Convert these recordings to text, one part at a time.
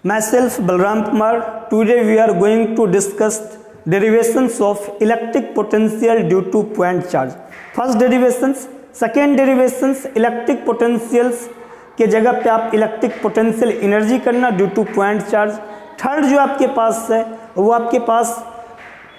Myself Balram Kumar. Today we are going to discuss derivations of electric potential due to point charge. First derivations, second derivations electric potentials के जगह पे आप electric potential energy करना due to point charge. Third जो आपके पास है वो आपके पास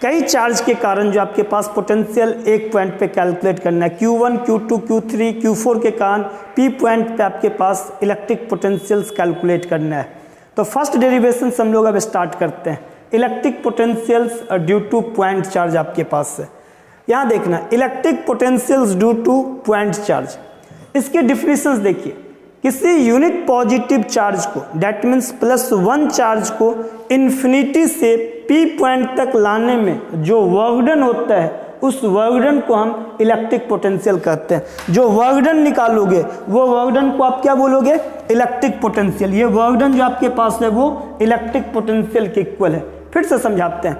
कई चार्ज के कारण जो आपके पास पोटेंशियल एक पॉइंट पे कैलकुलेट करना है. Q1, Q2, Q3, Q4 के कारण P पॉइंट पे आपके पास इलेक्ट्रिक पोटेंशियल्स कैलकुलेट करना है. तो फर्स्ट डेरिवेशन हम लोग अब स्टार्ट करते हैं. Electric potentials due to point charge आपके पास है. यहाँ देखना electric potentials due to point charge. इसके डिफिनेशंस देखिए. किसी यूनिट पॉजिटिव चार्ज को दैट मीन्स +1 चार्ज को इन्फिनिटी से P पॉइंट तक लाने में जो वर्क डन होता है उस वर्क डन को हम इलेक्ट्रिक पोटेंशियल कहते हैं. जो वर्क डन निकालोगे वो वर्क डन को आप क्या बोलोगे? Electric potential. ये वर्क डन जो आपके पास है वो इलेक्ट्रिक पोटेंशियल के इक्वल है. फिर से समझाते हैं.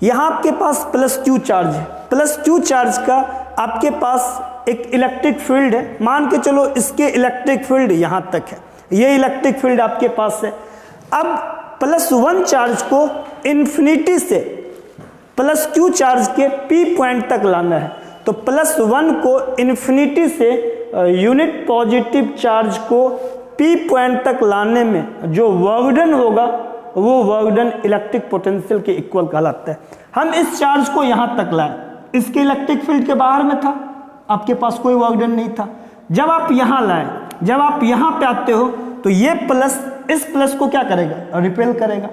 यहाँ आपके पास +Q चार्ज है. +Q चार्ज का आपके पास एक इलेक्ट्रिक फील्ड है. मान के चलो इसके इलेक्ट्रिक फील्ड यहाँ तक है. ये इलेक्ट्रिक फील्ड आपके पास है. अब +1 चार्ज को इन्फिनिटी से +Q चार्ज के P पॉइंट तक लाना है. तो +1 को इन्फिनिटी से यूनिट पॉजिटिव चार्ज को P पॉइंट तक लाने में जो वर्क डन होगा वो वर्क डन इलेक्ट्रिक पोटेंशियल के इक्वल कहलाता है. हम इस चार्ज को यहाँ तक लाए. इसके इलेक्ट्रिक फील्ड के बाहर में था, आपके पास कोई वर्क डन नहीं था. जब आप यहाँ लाए, जब आप यहाँ पे आते हो तो ये प्लस इस प्लस को क्या करेगा? रिपेल करेगा.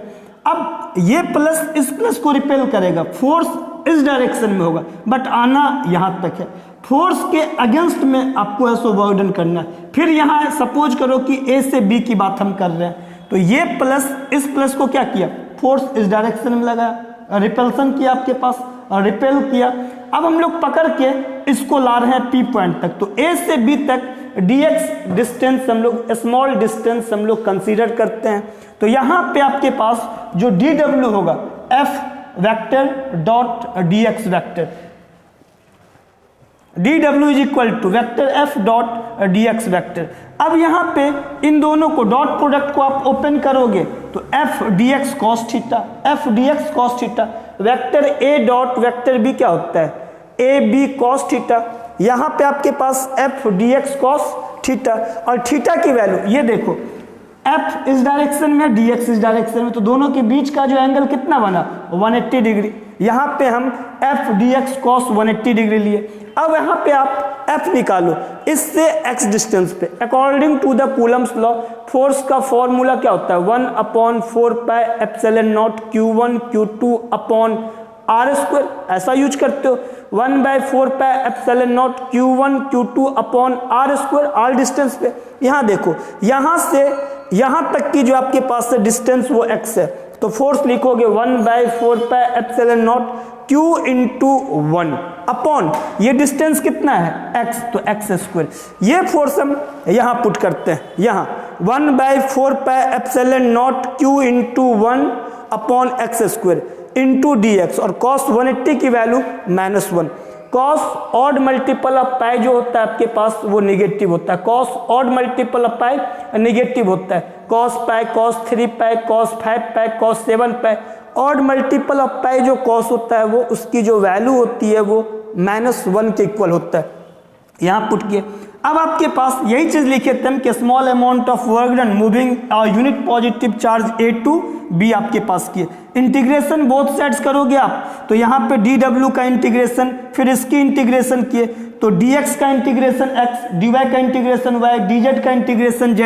अब ये प्लस इस प्लस को रिपेल करेगा. फोर्स इस डायरेक्शन में होगा बट आना यहाँ तक है. फोर्स के अगेंस्ट में आपको ऐसा वर्क डन करना है. फिर यहाँ सपोज करो कि A से B की बात हम कर रहे हैं तो ये प्लस इस प्लस को क्या किया? फोर्स इस डायरेक्शन में लगाया, रिपल्सन किया आपके पास और रिपेल किया. अब हम लोग पकड़ के इसको ला रहे हैं P पॉइंट तक. तो A से B तक dx डिस्टेंस हम लोग स्मॉल डिस्टेंस हम लोग कंसीडर करते हैं. तो यहाँ पे आपके पास जो dw होगा F vector dot dx vector. dw is equal to vector F dot dx vector. अब यहाँ पे इन दोनों को डॉट प्रोडक्ट को आप ओपन करोगे तो F dx cos theta, F dx cos theta. Vector A dot vector B क्या होता है? A B cos theta. यहाँ पे आपके पास F dx cos थीटा और थीटा की वैल्यू ये देखो F इस डायरेक्शन में, dx इस डायरेक्शन में, तो दोनों के बीच का जो एंगल कितना बना? 180 डिग्री. यहाँ पे हम F dx cos 180 डिग्री लिए. अब यहाँ पे आप F निकालो इससे x डिस्टेंस पे. According to the Coulomb's law force का फॉर्मूला क्या होता है? 1/4πε0 Q1 Q2 अपॉन R². ऐसा यूज करते हो. 1/4πε0 Q1 Q2 upon R². R distance पे. यहाँ देखो यहाँ से यहाँ तक की जो आपके पास है डिस्टेंस वो x है. तो फोर्स लिखोगे 1/4πε0 Q इंटू 1 अपॉन ये डिस्टेंस कितना है? x. तो x². ये फोर्स हम यहाँ पुट करते हैं. यहाँ 1/4πε0 Q into 1 upon x² into dx और cos 180 की value -1. cos odd multiple of pi जो होता है आपके पास वो निगेटिव होता है. cos odd multiple of pi negative होता है. cos pi, cos 3 pi, cos 5 pi, cos 7 pi. Odd multiple of pi जो cos होता है वो उसकी जो वैल्यू होती है वो -1 के इक्वल होता है. यहाँ पुट किए. अब आपके पास यही चीज लिखे थे हम कि small amount of work done moving unit positive charge A to B आपके पास किए. इंटीग्रेशन बोथ साइड्स करोगे आप तो यहाँ पे dw का इंटीग्रेशन, फिर इसकी इंटीग्रेशन किए तो dx का इंटीग्रेशन x, dy का इंटीग्रेशन y, dz का इंटीग्रेशन z,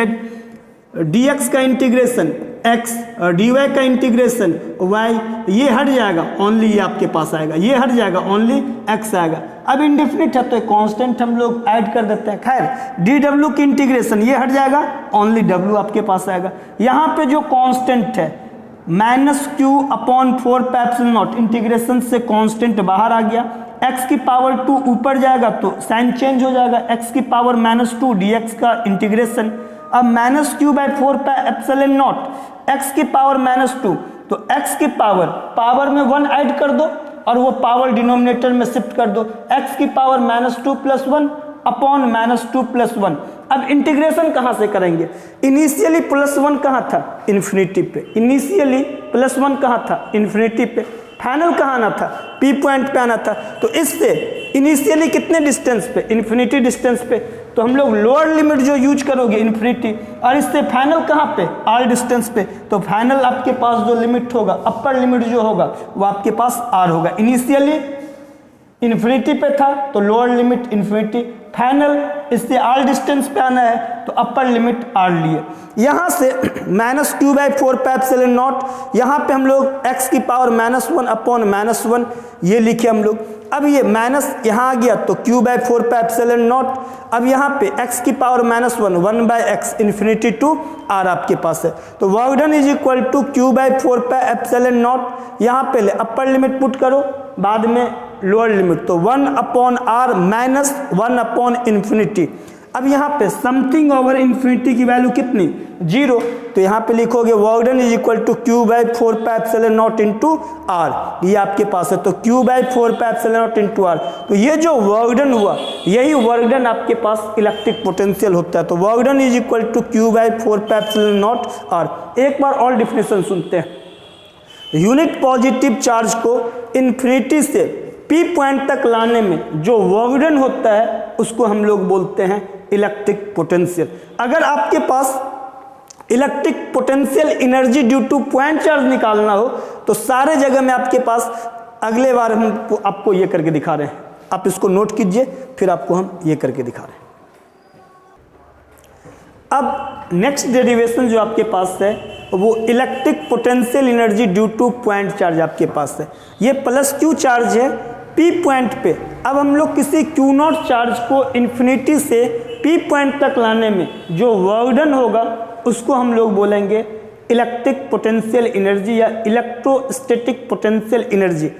dx का इंटीग्रेशन x, dy का इंटीग्रेशन y. ये हट जाएगा, ओनली ये आपके पास आएगा. ये हट जाएगा, ओनली x आएगा. अब इंडेफिनिट है तो कांस्टेंट हम लोग ऐड कर देते हैं. खैर dw की इंटीग्रेशन ये हट जाएगा, ओनली w आपके पास आएगा. यहाँ पे जो कांस्टेंट है -Q अपॉन 4πε0 इंटीग्रेशन से कांस्टेंट बाहर आ गया. x की पावर 2 ऊपर जाएगा तो साइन चेंज हो जाएगा. x की पावर -2 dx का इंटीग्रेशन. अब -Q/4πε0 x की पावर -2 तो x की पावर में 1 ऐड कर दो और वो पावर डिनोमिनेटर में शिफ्ट कर दो. x की पावर -2 + 1 अपॉन -2 + 1 अब इंटीग्रेशन कहाँ से करेंगे? इनिशियली +1 कहाँ था? इन्फिनिटी पे। इनिशियली +1 कहाँ था? इन्फिनिटी पे। फाइनल कहाँ आना था? P पॉइंट पे आना था। तो इससे इनिशियली कितने डिस्टेंस पे? इन्फिनिटी डिस्टेंस पे। तो हम लोग लोअर लिमिट जो यूज करोगे इन्फिनिटी, और इससे फाइनल कहाँ पे? R डिस्टेंस पे। तो फाइनल आपके पास जो लिमिट होगा, अपर लिमिट जो होगा वो आपके पास R होगा। इनिशियली इन्फिनिटी पे था तो लोअर लिमिट इन्फिनिटी, फाइनल इससे R डिस्टेंस पे आना है तो अपर लिमिट R लिए। यहाँ से -q/4πε0, यहाँ पे हम लोग x की पावर -1/-1 ये लिखे हम लोग। अब ये माइनस यहाँ आ गया तो q/4πε0। अब यहाँ पे x की power -1/x infinity to R आपके पास है। तो work done is equal to q/4πε0। यहाँ पहले अपर लिमिट पुट करो, बाद में लोअर लिमिट, तो 1/R माइनस 1/∞। अब यहाँ पे समथिंग ओवर इन्फिनिटी की वैल्यू कितनी? 0। तो यहाँ पे लिखोगे work done is equal to q/4πε0 into R, ये आपके पास है। तो q/4πε0 इंटू R, तो ये जो वर्क डन हुआ यही वर्क डन आपके पास इलेक्ट्रिक पोटेंशियल होता है। तो work done is equal to q/4πε0 R। एक बार और डिफिनेशन सुनते हैं। यूनिट पॉजिटिव चार्ज को इन्फिनिटी से P पॉइंट तक लाने में जो वर्क डन होता है उसको हम लोग बोलते हैं इलेक्ट्रिक पोटेंशियल। अगर आपके पास electric potential energy due to point charge निकालना हो तो सारे जगह में आपके पास, अगले बार हम आपको ये करके दिखा रहे हैं, आप इसको नोट कीजिए, फिर आपको हम ये करके दिखा रहे हैं। अब नेक्स्ट डेरिवेशन जो आपके पास है वो electric potential energy due to point charge आपके पास है। ये +Q चार्ज है P पॉइंट पे। अब हम लोग किसी Q0 चार्ज को इन्फिनिटी से P पॉइंट तक लाने में जो वर्क डन होगा उसको हम लोग बोलेंगे इलेक्ट्रिक पोटेंशियल एनर्जी या इलेक्ट्रोस्टैटिक पोटेंशियल एनर्जी।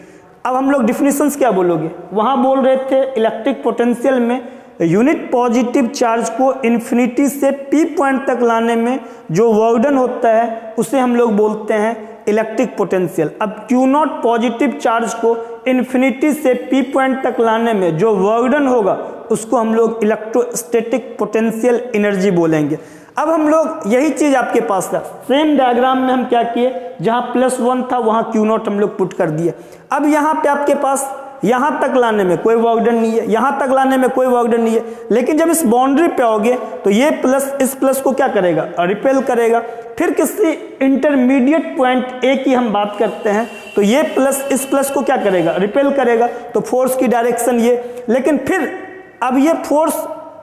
अब हम लोग डिफिनेशंस क्या बोलोगे? वहाँ बोल रहे थे इलेक्ट्रिक पोटेंशियल में यूनिट पॉजिटिव चार्ज को इन्फिनिटी से P पॉइंट तक लाने में जो वर्क डन होता है उसे हम लोग बोलते हैं इलेक्ट्रिक पोटेंशियल। अब Q0 पॉजिटिव चार्ज को इन्फिनिटी से P पॉइंट तक लाने में जो वर्क डन होगा उसको हम लोग इलेक्ट्रोस्टैटिक पोटेंशियल एनर्जी बोलेंगे। अब हम लोग यही चीज आपके पास था, सेम डायग्राम में हम क्या किए, जहाँ +1 था वहाँ Q0 हम लोग पुट कर दिए। अब यहाँ पे आपके पास यहाँ तक लाने में कोई वर्क डन नहीं है, यहाँ तक लाने में कोई वर्क डन नहीं है, लेकिन जब इस बाउंड्री पे आओगे तो ये प्लस इस प्लस को क्या करेगा? रिपेल करेगा। फिर किसी इंटरमीडिएट पॉइंट A की हम बात करते हैं तो ये प्लस इस प्लस को क्या करेगा? रिपेल करेगा। तो फोर्स की डायरेक्शन ये, लेकिन फिर अब ये फोर्स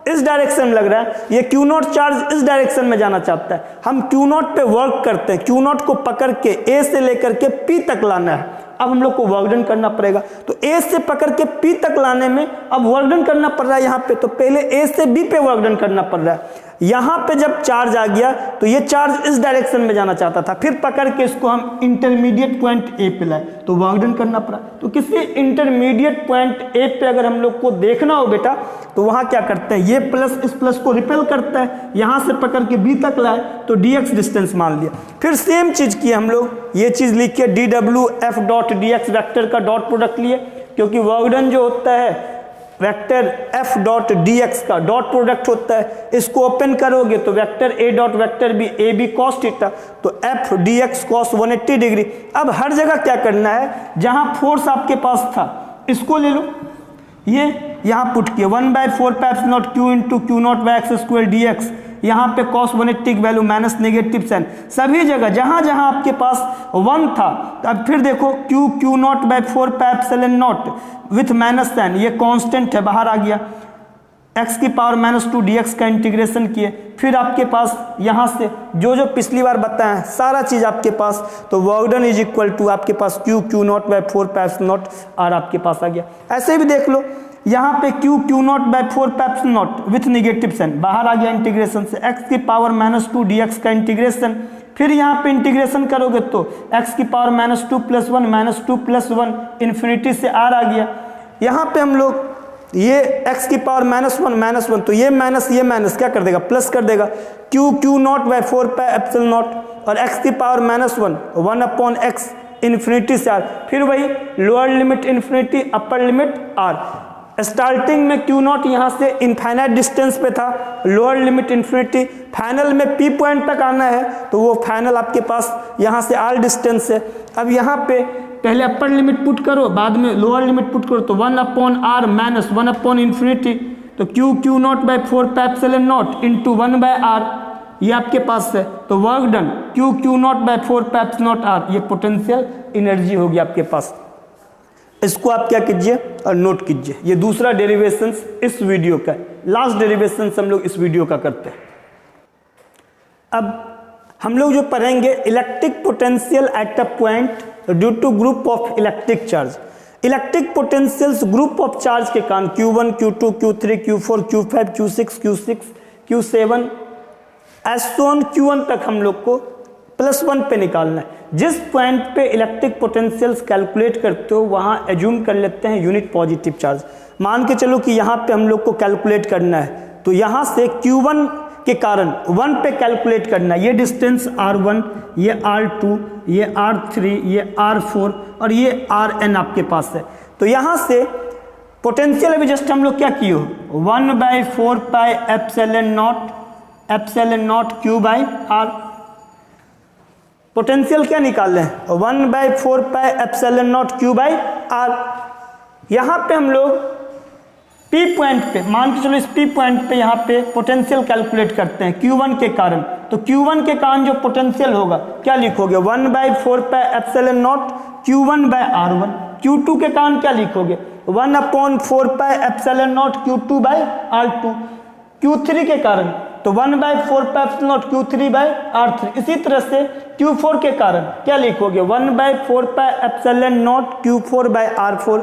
इस डायरेक्शन में लग रहा है, ये Q0 चार्ज इस डायरेक्शन में जाना चाहता है। हम Q0 पे वर्क करते हैं, Q0 को पकड़ के A से लेकर के P तक लाना है। अब हम लोग को वर्क डन करना पड़ेगा। तो A से पकड़ के P तक लाने में अब वर्क डन करना पड़ रहा है यहाँ पे, तो पहले A से B पे वर्क डन करना पड़ रहा है। यहाँ पे जब चार्ज आ गया तो ये चार्ज इस डायरेक्शन में जाना चाहता था, फिर पकड़ के इसको हम इंटरमीडिएट पॉइंट A पे लाए तो वर्क डन करना पड़ा। तो किसी इंटरमीडिएट पॉइंट A पे अगर हम लोग को देखना हो बेटा तो वहाँ क्या करते हैं, ये प्लस इस प्लस को रिपेल करता है, यहाँ से पकड़ के B तक लाए तो dx डिस्टेंस मान लिया। फिर सेम चीज किए हम लोग, ये चीज लिख के dWF.dx वेक्टर का डॉट प्रोडक्ट लिए, क्योंकि वर्क डन जो होता है वेक्टर F.dx का डॉट प्रोडक्ट होता है। इसको ओपन करोगे तो vector A dot vector B AB cos theta, तो F.dx cos 180 डिग्री। अब हर जगह क्या करना है, जहां फोर्स आपके पास था इसको ले लो, ये यहाँ पुट किया 1/4πε0 Q इंटू Q0/x² dx, यहाँ पे cos 180 की वैल्यू माइनस नेगेटिव साइन, सभी जगह जहाँ जहाँ आपके पास 1 था। अब फिर देखो Q0/4πε0 विथ माइनस साइन, ये कांस्टेंट है, बाहर आ गया। x की पावर -2 dx का इंटीग्रेशन किए, फिर आपके पास यहाँ से जो जो पिछली बार बताया सारा चीज आपके पास, तो work done is equal to आपके पास Q0/4πε0 R आपके पास आ गया। ऐसे भी देख लो, यहाँ पे Q0/4πε0 विथ नेगेटिव साइन, बाहर आ गया इंटीग्रेशन से, x की पावर -2 dx का इंटीग्रेशन, फिर यहाँ पे इंटीग्रेशन करोगे तो x की पावर -2 + 1 -2 + 1 इन्फिनिटी से R आ गया। यहाँ पे हम लोग ये x की पावर -1 तो ये माइनस क्या कर देगा, प्लस कर देगा, Q0/4πε0 और x की पावर -1/x इन्फिनिटी से R, फिर वही lower limit infinity upper limit R। Starting में क्यू नॉट यहाँ से इनफाइनाइट डिस्टेंस पे था, लोअर लिमिट इन्फिनिटी, फाइनल में पी पॉइंट तक आना है तो वो फाइनल आपके पास यहाँ से आर डिस्टेंस है। अब यहाँ पे पहले अपर लिमिट पुट करो, बाद में लोअर लिमिट पुट करो, तो 1/r माइनस 1/इन्फिनिटी, तो Q not by 4πε0 into 1/r ये आपके पास है। तो work done Q not by 4πε0r, ये पोटेंशियल एनर्जी होगी आपके पास। इसको आप क्या कीजिए और नोट कीजिए। ये दूसरा डेरिवेशन इस वीडियो का, लास्ट डेरिवेशन हम लोग इस वीडियो का करते हैं। अब हम लोग जो पढ़ेंगे electric potential at a point due to group of electric charge. Electric potentials group of charge के कारण Q1, Q2, Q3, Q4, Q5, Q6, Q7 S1 Q1 तक हम लोग को +1 पे निकालना है। जिस पॉइंट पे इलेक्ट्रिक पोटेंशियल्स कैलकुलेट करते हो वहाँ एज्यूम कर लेते हैं यूनिट पॉजिटिव चार्ज। मान के चलो कि यहाँ पे हम लोग को कैलकुलेट करना है, तो यहाँ से Q1 के कारण 1 पे कैलकुलेट करना है। ये डिस्टेंस R1, ये R2, ये R3, ये R4 और ये Rn आपके पास है। तो यहाँ से पोटेंशियल अभी जस्ट हम लोग क्या किए हो, 1/4πε0 Q/R। पोटेंशियल क्या निकाल रहे हैं, 1/4πε0 Q/R। यहाँ पे हम लोग P पॉइंट पे, मान के चलो इस P पॉइंट पे यहाँ पे पोटेंशियल कैलकुलेट करते हैं Q1 के कारण। तो Q1 के कारण जो पोटेंशियल होगा क्या लिखोगे, 1/4πε0 Q1/R1। Q2 के कारण क्या लिखोगे, 1/4πε0 Q2/R2। Q3 के कारण तो 1/4πε0 Q3/R3। इसी तरह से Q4 के कारण क्या लिखोगे, 1/4πε0 Q4/R4।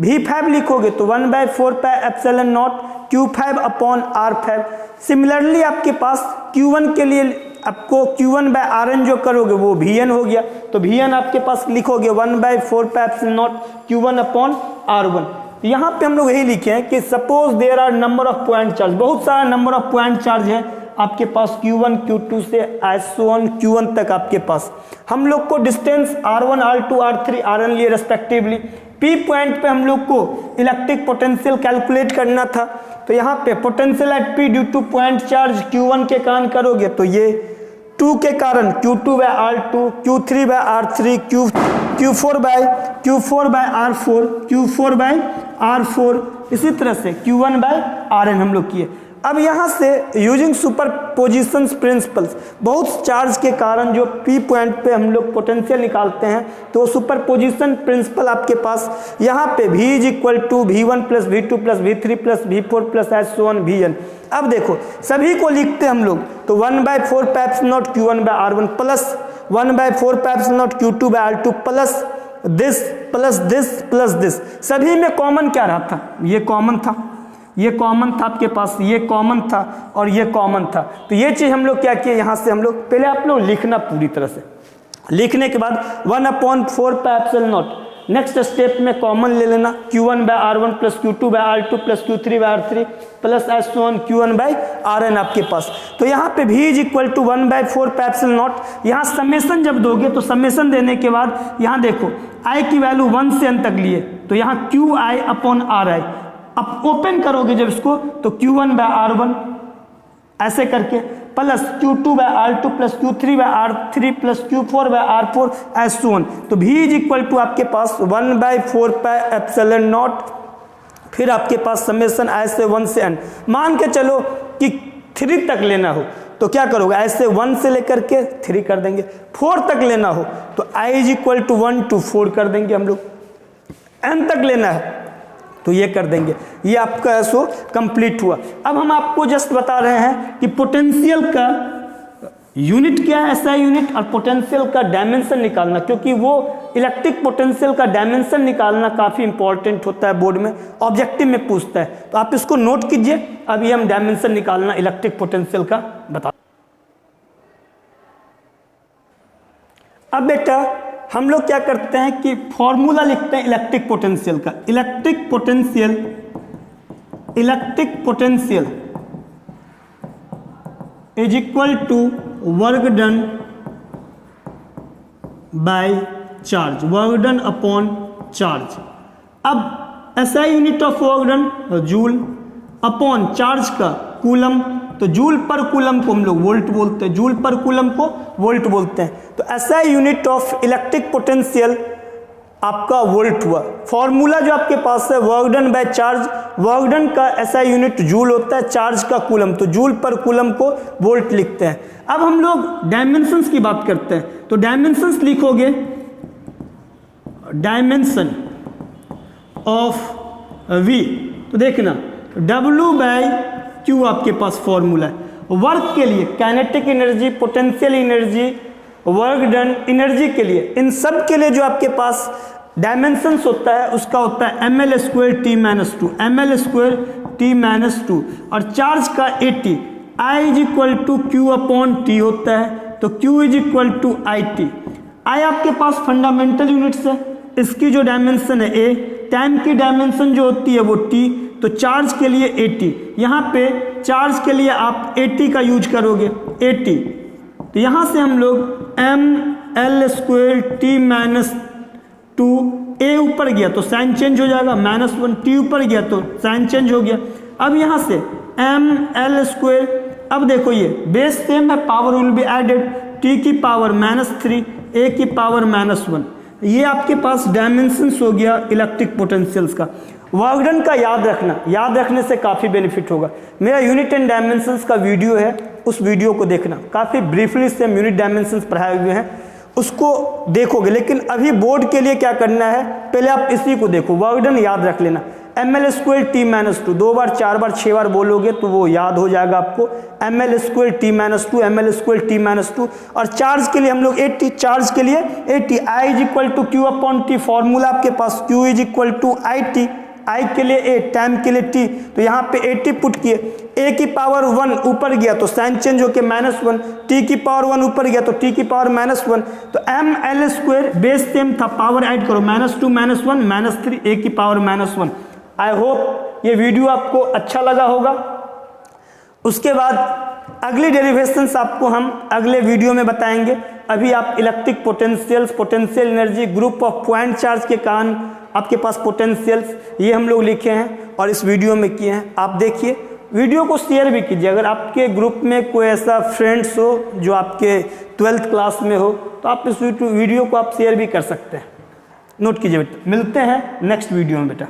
V5 लिखोगे तो 1/4πε0 Q5/R5। सिमिलरली आपके पास Q1 के लिए आपको Q1/Rn जो करोगे वो Vn हो गया, तो Vn आपके पास लिखोगे 1/4πε0 Q1/R1। यहाँ पे हम लोग यही लिखे हैं कि suppose there are number of point charge, बहुत सारा नंबर ऑफ पॉइंट चार्ज है आपके पास Q1, Q2 से S1 Q1 तक आपके पास। हम लोग को distance R1, R2, R3, Rn लिए रेस्पेक्टिवली। P पॉइंट पे हम लोग को इलेक्ट्रिक पोटेंशियल कैलकुलेट करना था, तो यहाँ पे potential at P due to point charge Q1 के कारण करोगे तो ये 2 के कारण Q2/R2, Q3/R3, Q4/R4, इसी तरह से Q1/Rn हम लोग किए। अब यहाँ से यूजिंग सुपरपोजिशन प्रिंसिपल्स, बहुत चार्ज के कारण जो P पॉइंट पे हम लोग पोटेंशियल निकालते हैं, तो सुपरपोजिशन प्रिंसिपल आपके पास यहाँ पे V = V1 + V2 + V3 + V4 + S1 Vn। अब देखो सभी को लिखते हम लोग, तो 1/4πε0 Q1/R1 plus 1/4πε0 Q2/R2 plus this. सभी में कॉमन क्या रहा था, ये कॉमन था, ये कॉमन था आपके पास, ये कॉमन था और ये कॉमन था। तो ये चीज़ हम लोग क्या किए, यहाँ से हम लोग पहले आप लोग लिखना पूरी तरह से, लिखने के बाद 1/4πε0 नेक्स्ट स्टेप में कॉमन ले लेना, Q1/R1 + Q2/R2 + Q3/R3 + S1 Q1/Rn आपके पास। तो यहाँ पे V = 1/4πε0। यहाँ समेसन जब दोगे तो समेसन देने के बाद यहाँ देखो I की वैल्यू 1 से n तक लिए, तो यहाँ QI/RI। अब ओपन करोगे जब इसको तो Q1/R1 ऐसे करके plus Q2/R2 + Q3/R3 + Q4/R4 S1। तो V = आपके पास 1/4πε0, फिर आपके पास समेसन ऐसे 1 से n। मान के चलो कि 3 तक लेना हो तो क्या करोगे, ऐसे 1 से लेकर के 3 कर देंगे। 4 तक लेना हो तो I = 1 to 4 कर देंगे हम लोग। n तक लेना है तो ये कर देंगे। ये आपका ऐसो कंप्लीट हुआ। अब हम आपको जस्ट बता रहे हैं कि पोटेंशियल का यूनिट क्या है, SI यूनिट, और पोटेंशियल का डायमेंशन निकालना, क्योंकि वो इलेक्ट्रिक पोटेंशियल का डायमेंशन निकालना काफ़ी इंपॉर्टेंट होता है, बोर्ड में ऑब्जेक्टिव में पूछता है, तो आप इसको नोट कीजिए। अभी हम डायमेंशन निकालना इलेक्ट्रिक पोटेंशियल का बता। अब बेटा हम लोग क्या करते हैं कि फॉर्मूला लिखते हैं इलेक्ट्रिक पोटेंशियल का। Electric potential is equal to work done by charge, work done upon charge. अब SI unit of work done joule upon charge का कूलम, तो जूल पर कूलम को हम लोग वोल्ट बोलते हैं, जूल पर कूलम को वोल्ट बोलते हैं। तो SI unit of electric potential आपका वोल्ट हुआ। फॉर्मूला जो आपके पास है work done by charge, work done का SI यूनिट जूल होता है, चार्ज का कूलम, तो जूल पर कूलम को वोल्ट लिखते हैं। अब हम लोग डायमेंशंस की बात करते हैं, तो डायमेंशंस लिखोगे डायमेंशन ऑफ V, तो देखना W/Q आपके पास फॉर्मूला है। वर्क के लिए kinetic energy, potential energy, work done, energy के लिए, इन सब के लिए जो आपके पास डायमेंशंस होता है उसका होता है ml² T-2, ml² T-2, और चार्ज का AT, I = Q/T होता है, तो Q = IT। I आपके पास फंडामेंटल यूनिट्स है, इसकी जो डायमेंशन है A, टाइम की डायमेंशन जो होती है वो T, तो चार्ज के लिए AT, यहाँ पे चार्ज के लिए आप AT का यूज करोगे, AT, तो यहाँ से हम लोग ml² T-2, A ऊपर गया तो साइन चेंज हो जाएगा, -1, T ऊपर गया तो साइन चेंज हो गया। अब यहाँ से ml², अब देखो ये बेस सेम है, power will be added, T की पावर -3, A की पावर -1, ये आपके पास डायमेंशंस हो गया इलेक्ट्रिक पोटेंशियल्स का। वर्क डन का याद रखना, याद रखने से काफ़ी बेनिफिट होगा। मेरा यूनिट एंड डायमेंशंस का वीडियो है, उस वीडियो को देखना, काफ़ी ब्रीफली से हम यूनिट डायमेंशंस पढ़ाए हुए हैं, उसको देखोगे। लेकिन अभी बोर्ड के लिए क्या करना है, पहले आप इसी को देखो, वर्क डन याद रख लेना, ml² T-2, 2 बार 4 बार 6 बार बोलोगे तो वो याद हो जाएगा आपको, ml² T-2, ml² T-2, और चार्ज के लिए हम लोग AT, चार्ज के लिए AT, I = Q/T, फॉर्मूला आपके पास Q = IT, I के लिए A, टाइम के लिए T, तो यहाँ पे AT पुट किए, A की पावर 1 ऊपर गया तो साइन चेंज होके -1, T की पावर 1 ऊपर गया तो T की पावर -1, तो ml² बेस सेम था, पावर ऐड करो, -2 -1 -3, A की पावर -1। आई होप ये वीडियो आपको अच्छा लगा होगा। उसके बाद अगली डेरिवेशंस आपको हम अगले वीडियो में बताएंगे। अभी आप electric potentials, potential energy, group of point charge के कारण आपके पास पोटेंशियल्स, ये हम लोग लिखे हैं और इस वीडियो में किए हैं। आप देखिए, वीडियो को शेयर भी कीजिए, अगर आपके ग्रुप में कोई ऐसा फ्रेंड्स हो जो आपके 12th क्लास में हो तो आप इस वीडियो को आप शेयर भी कर सकते हैं। नोट कीजिए बेटा, मिलते हैं नेक्स्ट वीडियो में बेटा।